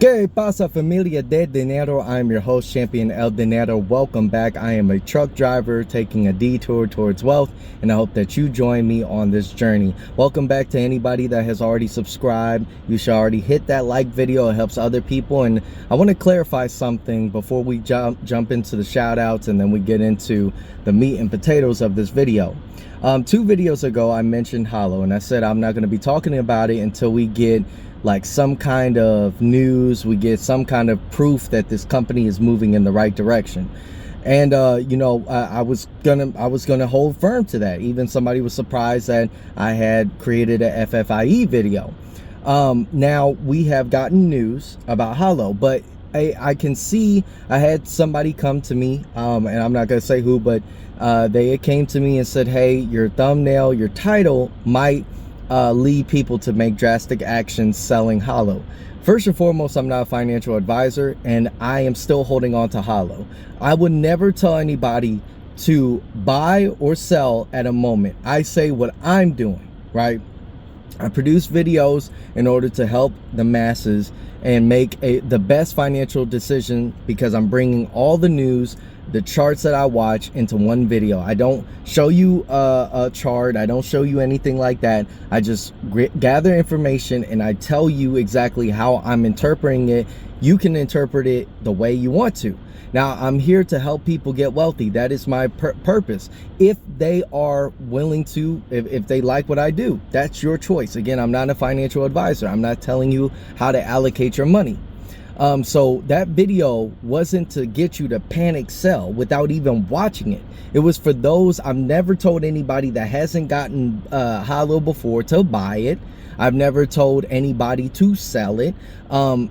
¿Qué pasa, familia de dinero? I'm your host, Champion El Dinero. Welcome back. I am a truck driver taking a detour towards wealth, and I hope that you join me on this journey. Welcome back to anybody that has already subscribed. You should already hit that like video. It helps other people. And I want to clarify something before we jump into the shout outs and then we get into the meat and potatoes of this video. 2 videos ago, I mentioned Holo, and I said I'm not going to be talking about it until we get like some kind of news, we get some kind of proof that this company is moving in the right direction. And I was gonna hold firm to that. Even somebody was surprised that I had created a FFIE video. Now we have gotten news about Holo, but I can see, I had somebody come to me, and I'm not gonna say who, but they came to me and said, hey, your thumbnail, your title might lead people to make drastic actions selling Holo. First and foremost, I'm not a financial advisor, and I am still holding on to Holo. I would never tell anybody to buy or sell at a moment. I say what I'm doing, right? I produce videos in order to help the masses and make the best financial decision, because I'm bringing all the news, the charts that I watch into one video. I don't show you a chart. I don't show you anything like that. I just gather information and I tell you exactly how I'm interpreting it. You can interpret it the way you want to. Now, I'm here to help people get wealthy. That is my purpose. If they are willing to, if they like what I do, that's your choice. Again, I'm not a financial advisor. I'm not telling you how to allocate your money. So that video wasn't to get you to panic sell without even watching it. It was for those. I've never told anybody that hasn't gotten Holo before to buy it. I've never told anybody to sell it.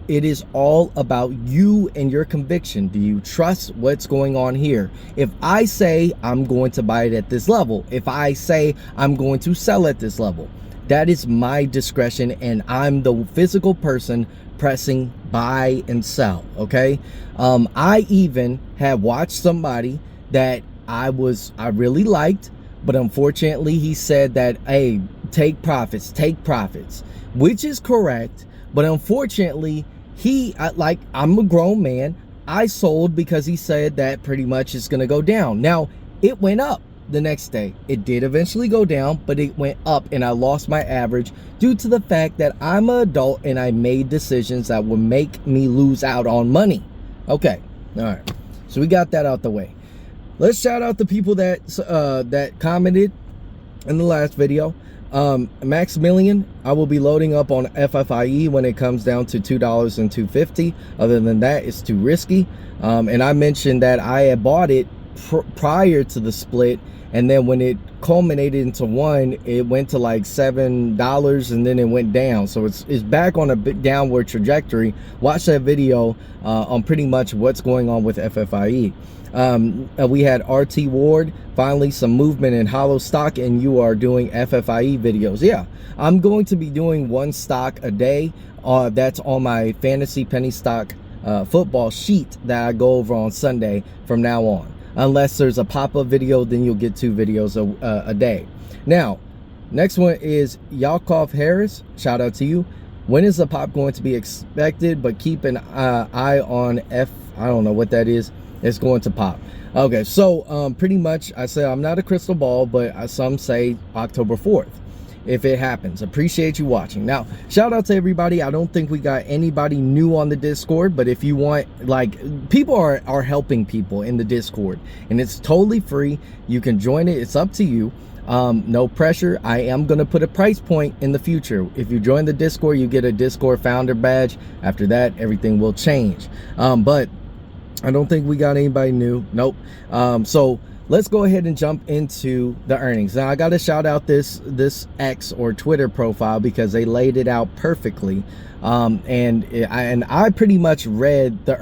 It is all about you and your conviction. Do you trust what's going on here? If I say I'm going to buy it at this level, if I say I'm going to sell at this level, that is my discretion, and I'm the physical person pressing buy and sell. Okay. I even had watched somebody that I really liked, but unfortunately he said that, hey, take profits, which is correct. But unfortunately I'm a grown man. I sold because he said that pretty much it's going to go down. Now it went up the next day. It did eventually go down, but it went up, and I lost my average due to the fact that I'm an adult and I made decisions that would make me lose out on money. Okay. All right. So we got that out the way. Let's shout out the people that commented in the last video. Maximilian, I will be loading up on FFIE when it comes down to $2 and $2.50. Other than that, it's too risky. And I mentioned that I had bought it prior to the split, and then when it culminated into one, it went to like $7 and then it went down. So it's back on a bit downward trajectory. Watch that video on pretty much what's going on with FFIE. We had RT Ward, finally some movement in Holo stock, and you are doing FFIE videos. Yeah, I'm going to be doing 1 stock a day. That's on my fantasy penny stock football sheet that I go over on Sunday from now on. Unless there's a pop-up video, then you'll get 2 videos a day. Now, next one is Yakov Harris. Shout out to you. When is the pop going to be expected? But keep an eye on I don't know what that is. It's going to pop. Okay, so pretty much I say I'm not a crystal ball, but some say October 4th. If it happens. Appreciate you watching. Now, shout out to everybody. I don't think we got anybody new on the Discord, but if you want, like, people are helping people in the Discord, and it's totally free. You can join it. It's up to you. No pressure. I am going to put a price point in the future. If you join the Discord, you get a Discord founder badge. After that, everything will change. But I don't think we got anybody new. Nope. So let's go ahead and jump into the earnings. Now, I got to shout out this X or Twitter profile because they laid it out perfectly. And I pretty much read the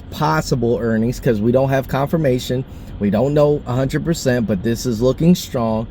possible earnings, because we don't have confirmation. We don't know 100%, but this is looking strong.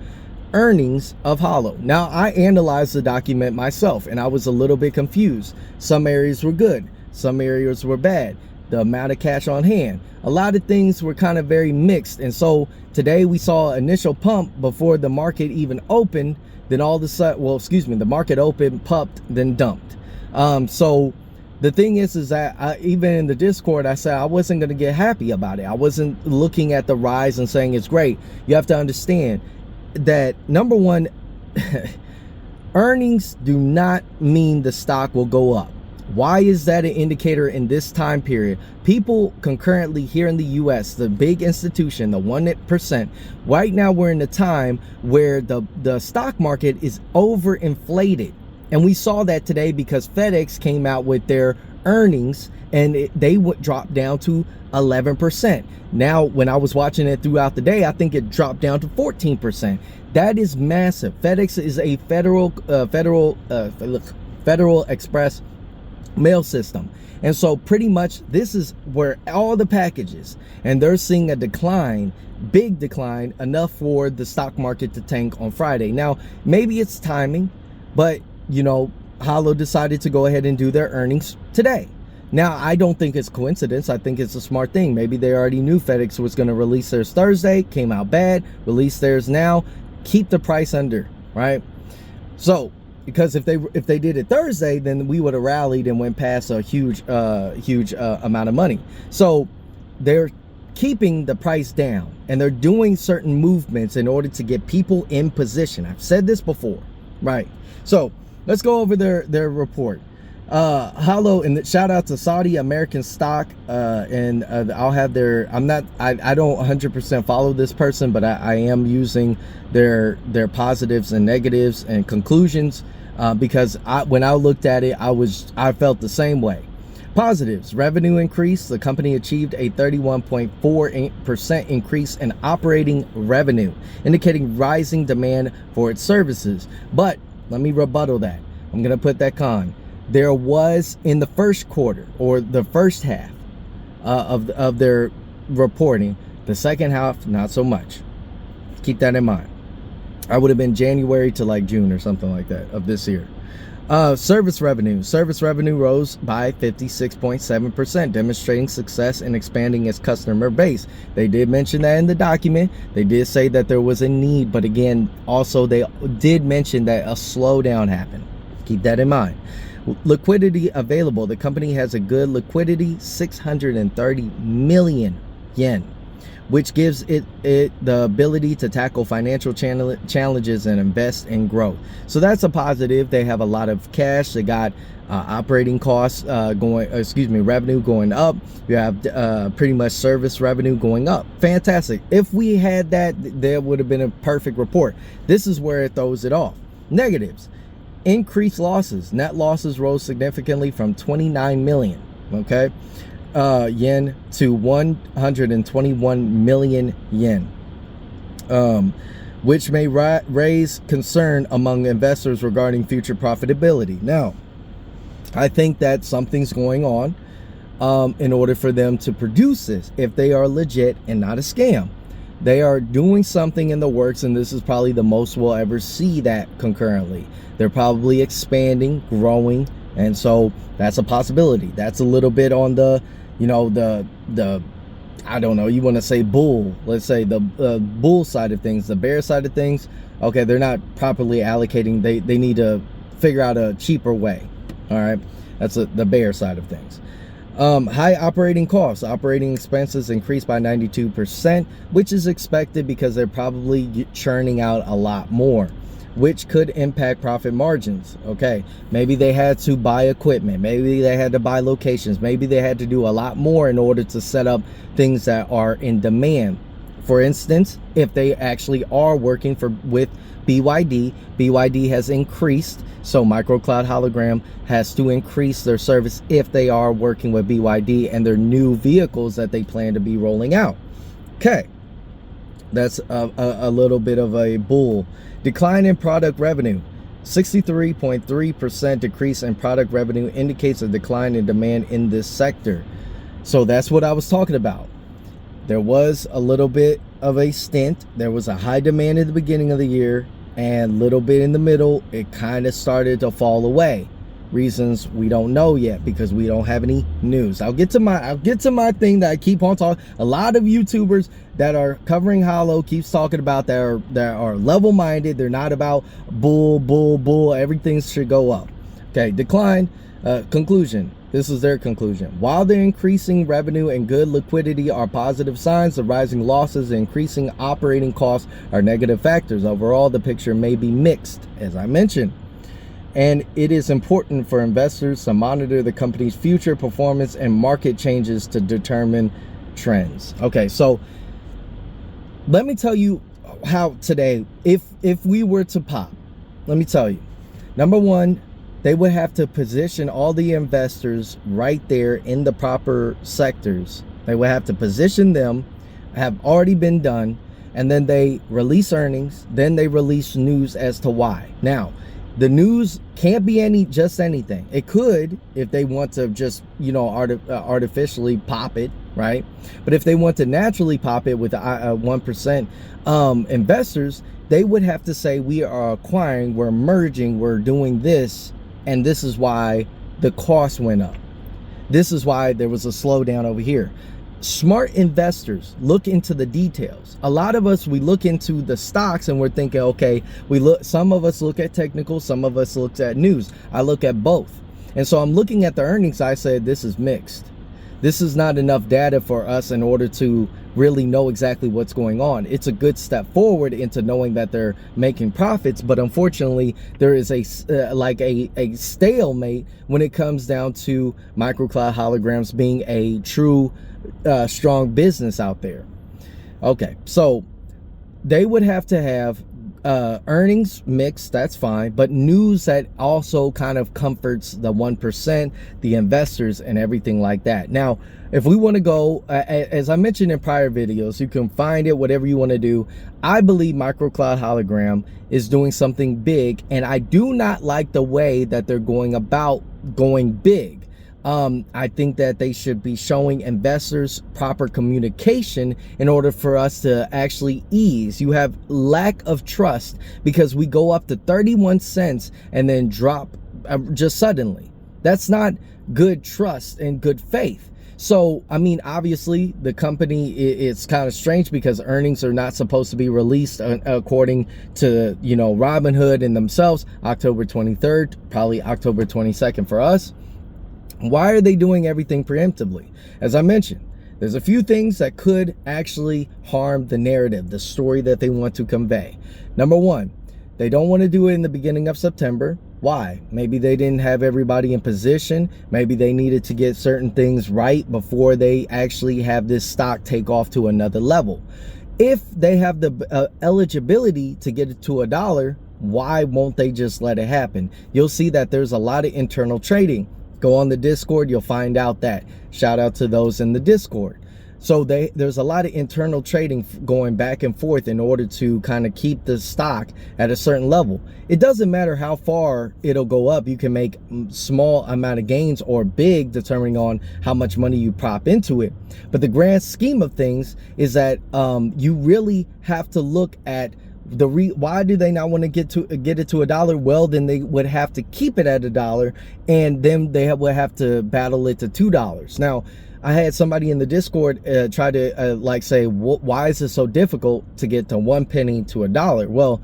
Earnings of Holo. Now, I analyzed the document myself, and I was a little bit confused. Some areas were good. Some areas were bad. The amount of cash on hand, a lot of things were kind of very mixed. And so today we saw initial pump before the market even opened. Then all of a sudden, well, excuse me, the market opened, pumped, then dumped. So the thing is that even in the Discord, I said I wasn't going to get happy about it. I wasn't looking at the rise and saying it's great. You have to understand that, number one, earnings do not mean the stock will go up. Why is that an indicator in this time period? People concurrently here in the US, the big institution, the 1%, right now we're in a time where the stock market is overinflated. And we saw that today because FedEx came out with their earnings and they would drop down to 11%. Now, when I was watching it throughout the day, I think it dropped down to 14%. That is massive. FedEx is a Federal Express mail system, and so pretty much this is where all the packages, and they're seeing a decline, big decline, enough for the stock market to tank on Friday. Now, maybe it's timing, but you know, Holo decided to go ahead and do their earnings today. Now, I don't think it's coincidence. I think it's a smart thing. Maybe they already knew FedEx was going to release theirs Thursday, came out bad, release theirs now, keep the price under, right? So because if they did it Thursday, then we would have rallied and went past a huge amount of money. So they're keeping the price down, and they're doing certain movements in order to get people in position. I've said this before, right? So let's go over their report. Holo, and shout out to Saudi American stock, and I'll have their, I don't 100% follow this person, but I am using their positives and negatives and conclusions, because when I looked at it, I felt the same way. Positives: revenue increase. The company achieved a 31.4% increase in operating revenue, indicating rising demand for its services. But let me rebuttal that. I'm going to put that con. There was, in the first quarter, or the first half of their reporting, the second half, not so much. Keep that in mind. I would have been January to like June or something like that of this year. Service revenue. Service revenue rose by 56.7%, demonstrating success in expanding its customer base. They did mention that in the document. They did say that there was a need, but again, also they did mention that a slowdown happened. Keep that in mind. Liquidity available. The company has a good liquidity, 630 million yen, which gives it the ability to tackle financial challenges and invest in growth. So that's a positive. They have a lot of cash. They got operating costs revenue going up. You have pretty much service revenue going up. Fantastic. If we had that, there would have been a perfect report. This is where it throws it off. Negatives. Increased losses. Net losses rose significantly from 29 million, okay, yen to 121 million yen, which may raise concern among investors regarding future profitability. Now, I think that something's going on in order for them to produce this, if they are legit and not a scam. They are doing something in the works, and this is probably the most we'll ever see that concurrently. They're probably expanding, growing, and so that's a possibility. That's a little bit on the, you know, the I don't know, you want to say bull, let's say the bull side of things. The bear side of things, okay, they're not properly allocating. They need to figure out a cheaper way. All right, that's the bear side of things. High operating costs. Operating expenses increased by 92%, which is expected because they're probably churning out a lot more, which could impact profit margins. Okay, maybe they had to buy equipment, maybe they had to buy locations, maybe they had to do a lot more in order to set up things that are in demand. For instance, if they actually are working with BYD has increased, so MicroCloud Hologram has to increase their service if they are working with BYD and their new vehicles that they plan to be rolling out. Okay, that's a little bit of a bull. Decline in product revenue. 63.3% decrease in product revenue indicates a decline in demand in this sector. So that's what I was talking about. There was a little bit of a stint. There was a high demand at the beginning of the year, and a little bit in the middle, it kind of started to fall away. Reasons we don't know yet because we don't have any news. I'll get to my thing that I keep on talking. A lot of YouTubers that are covering Holo keeps talking about that are level-minded. They're not about bull. Everything should go up. Okay, decline. Conclusion. This is their conclusion. While the increasing revenue and good liquidity are positive signs, the rising losses and increasing operating costs are negative factors. Overall, the picture may be mixed, as I mentioned. And it is important for investors to monitor the company's future performance and market changes to determine trends. Okay, so let me tell you how today, if we were to pop, let me tell you. Number one, they would have to position all the investors right there in the proper sectors. They would have to position them, have already been done, and then they release earnings, then they release news as to why. Now, the news can't be just anything. It could, if they want to just, artificially pop it, right? But if they want to naturally pop it with 1% investors, they would have to say, we are acquiring, we're merging, we're doing this, and this is why the cost went up. This is why there was a slowdown over here. Smart investors look into the details. A lot of us, we look into the stocks and we're thinking, okay, some of us look at technical, some of us look at news. I look at both. And so I'm looking at the earnings. I said, this is mixed. This is not enough data for us in order to really know exactly what's going on. It's a good step forward into knowing that they're making profits, but unfortunately there is a stalemate when it comes down to MicroCloud holograms being a true strong business out there. Okay, so they would have to have earnings mixed, that's fine, but news that also kind of comforts the 1%, the investors, and everything like that. Now, if we want to go, as I mentioned in prior videos, you can find it, whatever you want to do. I believe MicroCloud Hologram is doing something big, and I do not like the way that they're going about going big. I think that they should be showing investors proper communication in order for us to actually ease. You have lack of trust because we go up to 31 cents and then drop just suddenly. That's not good trust and good faith. So, I mean, obviously the company, it's kind of strange because earnings are not supposed to be released according to, Robinhood and themselves, October 23rd, probably October 22nd for us. Why are they doing everything preemptively? As I mentioned, there's a few things that could actually harm the narrative, the story that they want to convey. Number one, they don't want to do it in the beginning of September. Why? Maybe they didn't have everybody in position. Maybe they needed to get certain things right before they actually have this stock take off to another level. If they have the eligibility to get it to $1, why won't they just let it happen? You'll see that there's a lot of internal trading. Go on the Discord, you'll find out that. Shout out to those in the Discord. So there's a lot of internal trading going back and forth in order to kind of keep the stock at a certain level. It doesn't matter how far it'll go up. You can make small amount of gains or big, determining on how much money you prop into it. But the grand scheme of things is that you really have to look at why do they not want to get it to $1? Well, then they would have to keep it at $1, and then they would have to battle it to $2. Now, I had somebody in the Discord try to say, why is it so difficult to get to 1 penny to $1? Well,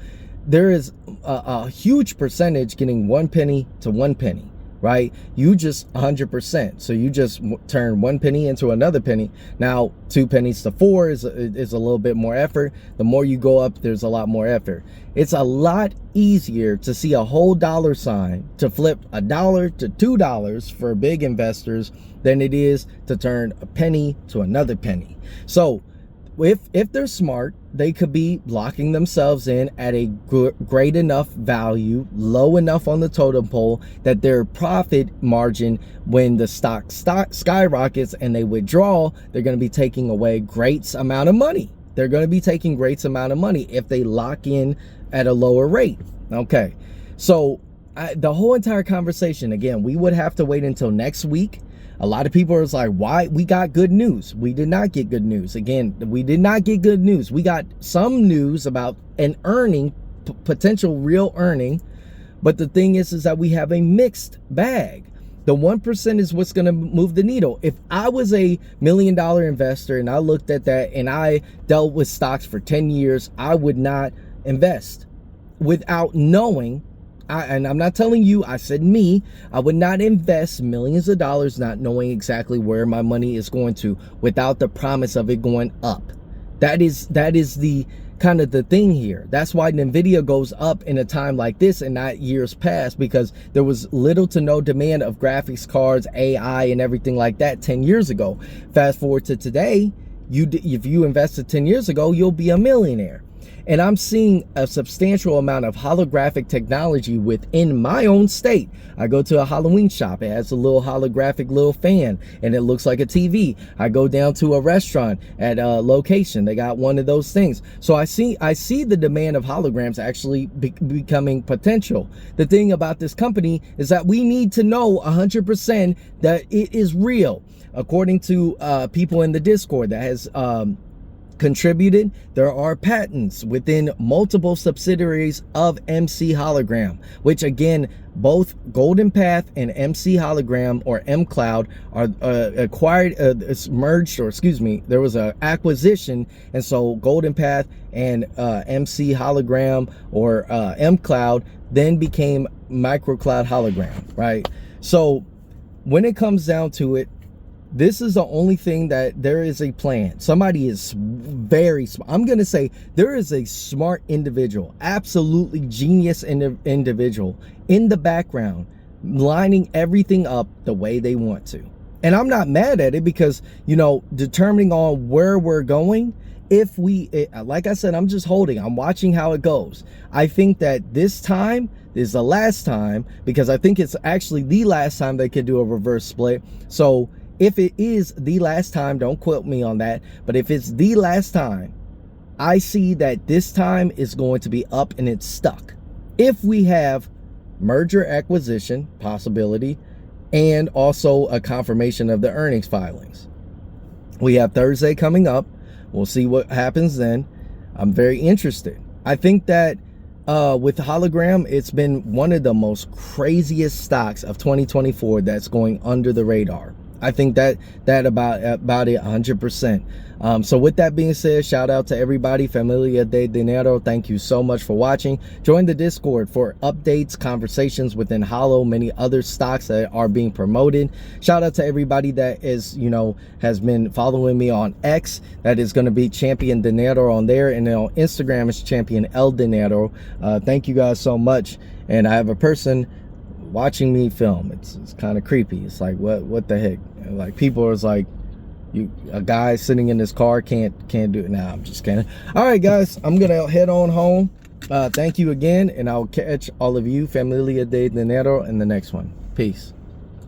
there is a huge percentage getting 1 penny to 1 penny. Right? You just 100%. So you just turn 1 penny into another penny. Now, 2 pennies to 4 is a little bit more effort. The more you go up, there's a lot more effort. It's a lot easier to see a whole dollar sign to flip $1 to $2 for big investors than it is to turn a penny to another penny. So if they're smart, they could be locking themselves in at a great enough value, low enough on the totem pole, that their profit margin, when the stock skyrockets and they withdraw, they're going to be taking away great amount of money. They're going to be taking great amount of money if they lock in at a lower rate. Okay, so the whole entire conversation, again, we would have to wait until next week. A lot of people are like, why? We got good news. We did not get good news. Again, we did not get good news. We got some news about an earning, potential real earning. But the thing is that we have a mixed bag. The 1% is what's going to move the needle. If I was a $1 million investor and I looked at that and I dealt with stocks for 10 years, I would not invest without knowing and I'm not telling you, I said me, I would not invest millions of dollars not knowing exactly where my money is going to without the promise of it going up. That is the kind of the thing here. That's why Nvidia goes up in a time like this and not years past, because there was little to no demand of graphics cards, AI, and everything like that 10 years ago. Fast forward to today, if you invested 10 years ago, you'll be a millionaire. And I'm seeing a substantial amount of holographic technology within my own state. I go to a Halloween shop. It has a little holographic little fan and it looks like a TV. I go down to a restaurant at a location. They got one of those things. So I see the demand of holograms actually becoming potential. The thing about this company is that we need to know 100% that it is real. According to people in the Discord that has contributed, there are patents within multiple subsidiaries of MC Hologram, which again, both Golden Path and MC Hologram, or MicroCloud, are acquired, merged, or excuse me, there was an acquisition, and so Golden Path and MC Hologram, or MicroCloud, then became MicroCloud Hologram, right? So when it comes down to it, this is the only thing that there is a plan. Somebody is very smart. I'm going to say there is a smart individual, absolutely genius individual in the background, lining everything up the way they want to. And I'm not mad at it because, you know, determining on where we're going, if we, like I said, I'm just holding, I'm watching how it goes. I think that this time is the last time, because I think it's actually the last time they could do a reverse split. So if it is the last time, don't quote me on that, but if it's the last time, I see that this time is going to be up and it's stuck. If we have merger acquisition possibility and also a confirmation of the earnings filings. We have Thursday coming up. We'll see what happens then. I'm very interested. I think that with Hologram, it's been one of the most craziest stocks of 2024 that's going under the radar. I think that about it 100%. So with that being said, shout out to everybody. Familia de Dinero, thank you so much for watching. Join the Discord for updates, conversations within Holo, many other stocks that are being promoted. Shout out to everybody that is, you know, has been following me on X. That is going to be Champion Dinero on there, and then on Instagram it's Champion El Dinero. Thank you guys so much. And I have a person watching me film. It's kind of creepy. It's like, what the heck? Like, people are like, a guy sitting in his car can't do it. Now I'm just kidding. All right, guys, I'm gonna head on home. Thank you again, and I'll catch all of you, Familia de Dinero, in the next one. Peace,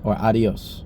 or adios.